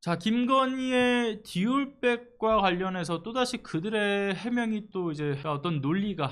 자, 김건희의 디올백과 관련해서 또다시 그들의 해명이 또 이제 어떤 논리가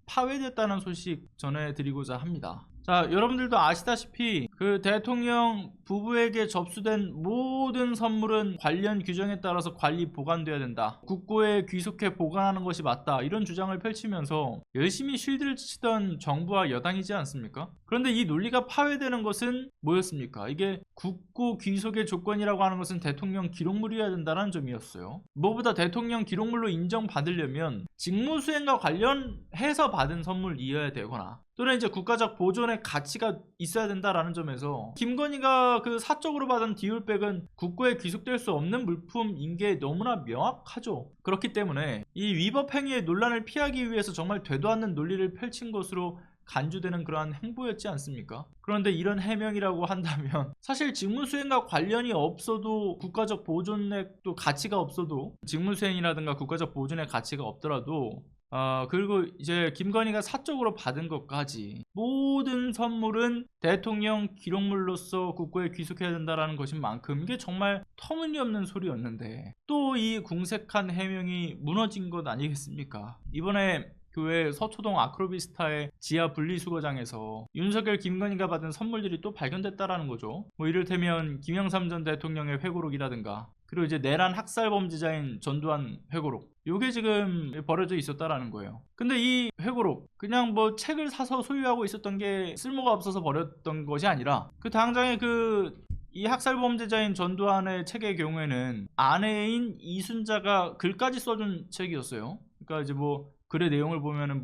파괴됐다는 소식 전해드리고자 합니다. 자, 여러분들도 아시다시피 그 대통령 부부에게 접수된 모든 선물은 관련 규정에 따라서 관리 보관돼야 된다, 국고에 귀속해 보관하는 것이 맞다, 이런 주장을 펼치면서 열심히 쉴드를 치던 정부와 여당이지 않습니까? 그런데 이 논리가 파괴되는 것은 뭐였습니까? 이게 국고 귀속의 조건이라고 하는 것은 대통령 기록물이어야 된다는 점이었어요. 무엇보다 대통령 기록물로 인정받으려면 직무수행과 관련해서 받은 선물이어야 되거나 또는 이제 국가적 보존의 가치가 있어야 된다라는 점에서 김건희가 그 사적으로 받은 디올백은 국고에 귀속될 수 없는 물품인 게 너무나 명확하죠. 그렇기 때문에 이 위법 행위의 논란을 피하기 위해서 정말 되도 않는 논리를 펼친 것으로 간주되는 그러한 행보였지 않습니까? 그런데 이런 해명이라고 한다면 사실 직무수행과 관련이 없어도, 국가적 보존의 또 가치가 없어도, 직무수행이라든가 국가적 보존의 가치가 없더라도 그리고 이제 김건희가 사적으로 받은 것까지 모든 선물은 대통령 기록물로서 국고에 귀속해야 된다는 것인 만큼 이게 정말 터무니없는 소리였는데 또 이 궁색한 해명이 무너진 것 아니겠습니까? 이번에 교회 서초동 아크로비스타의 지하 분리수거장에서 윤석열, 김건희가 받은 선물들이 또 발견됐다라는 거죠. 뭐 이를테면 김영삼 전 대통령의 회고록이라든가, 그리고 이제 내란 학살 범죄자인 전두환 회고록, 요게 지금 버려져 있었다라는 거예요. 근데 이 회고록 그냥 뭐 책을 사서 소유하고 있었던 게 쓸모가 없어서 버렸던 것이 아니라 그 당장에 이 학살 범죄자인 전두환의 책의 경우에는 아내인 이순자가 글까지 써준 책이었어요. 그러니까 이제 뭐 글의 내용을 보면은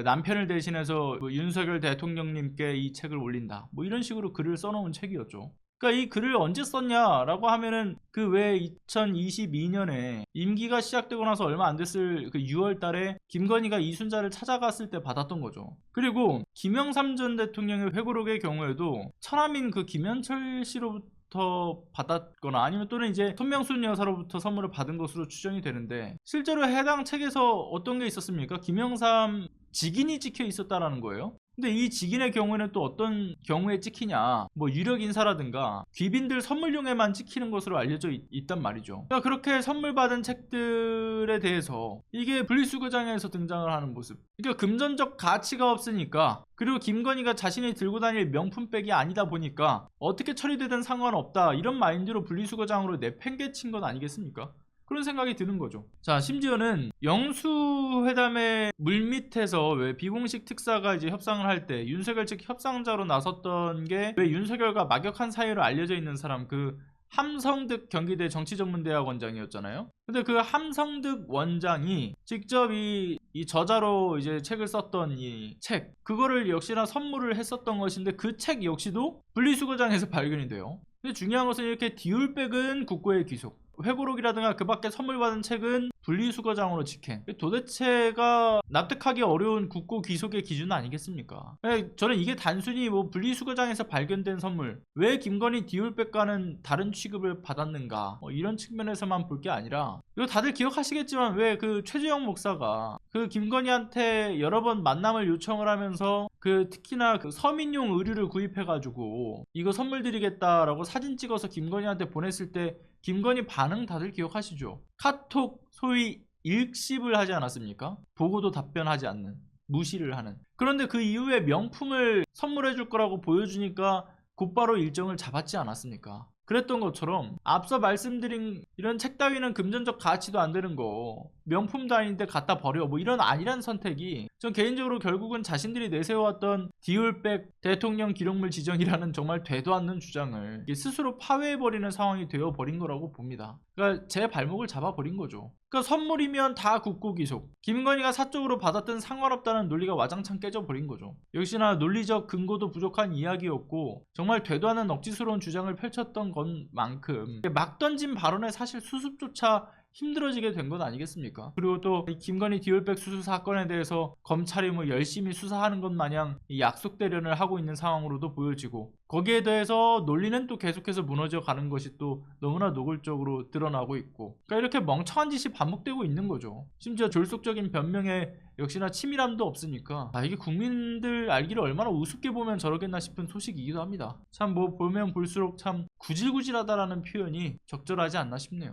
남편을 대신해서 윤석열 대통령님께 이 책을 올린다, 뭐 이런 식으로 글을 써놓은 책이었죠. 그러니까 이 글을 언제 썼냐라고 하면은 그 왜 2022년에 임기가 시작되고 나서 얼마 안 됐을 그 6월 달에 김건희가 이순자를 찾아갔을 때 받았던 거죠. 그리고 김영삼 전 대통령의 회고록의 경우에도 천하민 그 김현철 씨로부터 받았거나 아니면 또는 이제 손명순 여사로부터 선물을 받은 것으로 추정이 되는데, 실제로 해당 책에서 어떤 게 있었습니까? 김영삼 직인이 찍혀 있었다라는 거예요. 근데 이 직인의 경우에는 또 어떤 경우에 찍히냐, 뭐 유력 인사라든가 귀빈들 선물용에만 찍히는 것으로 알려져 있단 말이죠. 그러니까 그렇게 선물 받은 책들에 대해서 이게 분리수거장에서 등장을 하는 모습, 그러니까 금전적 가치가 없으니까, 그리고 김건희가 자신이 들고 다닐 명품백이 아니다 보니까 어떻게 처리되든 상관없다, 이런 마인드로 분리수거장으로 내팽개친 것 아니겠습니까? 그런 생각이 드는 거죠. 자, 심지어는 영수회담의 물밑에서 왜 비공식 특사가 이제 협상을 할 때 윤석열 측 협상자로 나섰던 게 왜 윤석열과 막역한 사이로 알려져 있는 사람, 그 함성득 경기대 정치전문대학 원장이었잖아요. 근데 그 함성득 원장이 직접 이 저자로 이제 책을 썼던 이 책, 그거를 역시나 선물을 했었던 것인데 그 책 역시도 분리수거장에서 발견이 돼요. 근데 중요한 것은 이렇게 디올백은 국고에 귀속, 회고록이라든가 그 밖에 선물 받은 책은 분리수거장으로 직행, 도대체가 납득하기 어려운 국고 귀속의 기준 아니겠습니까? 저는 이게 단순히 뭐 분리수거장에서 발견된 선물, 왜 김건희 디올백과는 다른 취급을 받았는가, 이런 측면에서만 볼 게 아니라, 이거 다들 기억하시겠지만 왜 그 최주영 목사가 그 김건희한테 여러 번 만남을 요청을 하면서 특히나 그 서민용 의류를 구입해가지고 이거 선물 드리겠다라고 사진 찍어서 김건희한테 보냈을 때 김건희 반응 다들 기억하시죠? 카톡 소위 일십을 하지 않았습니까? 보고도 답변하지 않는, 무시를 하는. 그런데 그 이후에 명품을 선물해 줄 거라고 보여주니까 곧바로 일정을 잡았지 않았습니까? 그랬던 것처럼 앞서 말씀드린 이런 책 따위는 금전적 가치도 안 되는 거, 명품도 아닌데 갖다 버려, 뭐 이런 아니란 선택이 전 개인적으로 결국은 자신들이 내세워왔던 디올백 대통령 기록물 지정이라는 정말 되도 않는 주장을 스스로 파괴해버리는 상황이 되어버린 거라고 봅니다. 그러니까 제 발목을 잡아버린 거죠. 그러니까 선물이면 다 국고 귀속, 김건희가 사적으로 받았든 상관없다는 논리가 와장창 깨져버린 거죠. 역시나 논리적 근거도 부족한 이야기였고 정말 되도 않은 억지스러운 주장을 펼쳤던 것만큼 막 던진 발언에 사실 수습조차 힘들어지게 된 것 아니겠습니까? 그리고 또 이 김건희 디올백 수수 사건에 대해서 검찰이 뭐 열심히 수사하는 것 마냥 이 약속 대련을 하고 있는 상황으로도 보여지고, 거기에 대해서 논리는 또 계속해서 무너져 가는 것이 또 너무나 노골적으로 드러나고 있고, 그러니까 이렇게 멍청한 짓이 반복되고 있는 거죠. 심지어 졸속적인 변명에 역시나 치밀함도 없으니까 이게 국민들 알기를 얼마나 우습게 보면 저러겠나 싶은 소식이기도 합니다. 참 뭐 보면 볼수록 참 구질구질하다라는 표현이 적절하지 않나 싶네요.